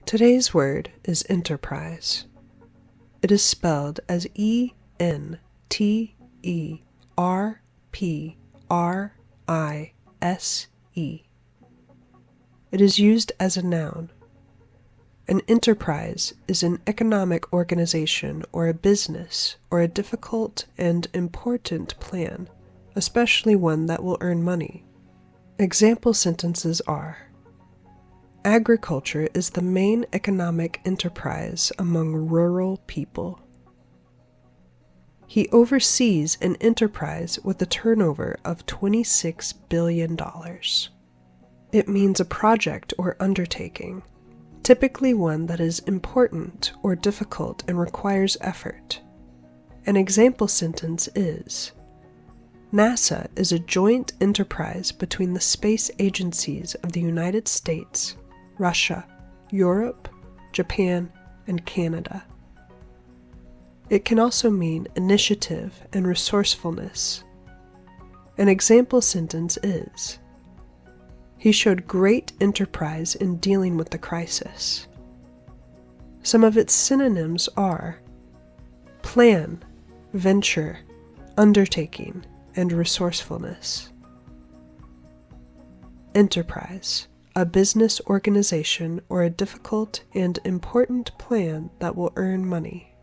Today's word is enterprise. It is spelled as E-N-T-E-R-P-R-I-S-E. It is used as a noun. An enterprise is an economic organization or a business or a difficult and important plan, especially one that will earn money. Example sentences are: agriculture is the main economic enterprise among rural people. He oversees an enterprise with a turnover of $26 billion. It means a project or undertaking, typically one that is important or difficult and requires effort. An example sentence is: NASA is a joint enterprise between the space agencies of the United States, Russia, Europe, Japan, and Canada. It can also mean initiative and resourcefulness. An example sentence is: he showed great enterprise in dealing with the crisis. Some of its synonyms are plan, venture, undertaking, and resourcefulness. Enterprise, a business organization or a difficult and important plan that will earn money.